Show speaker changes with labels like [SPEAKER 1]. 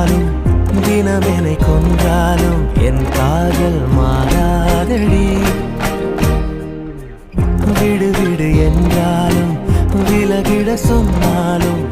[SPEAKER 1] வென்றாலும் தினமெனை கொன்றாலும் என் காதல் மாறாதடி. விடு விடு என்றாலும் விலகிட சொன்னாலும்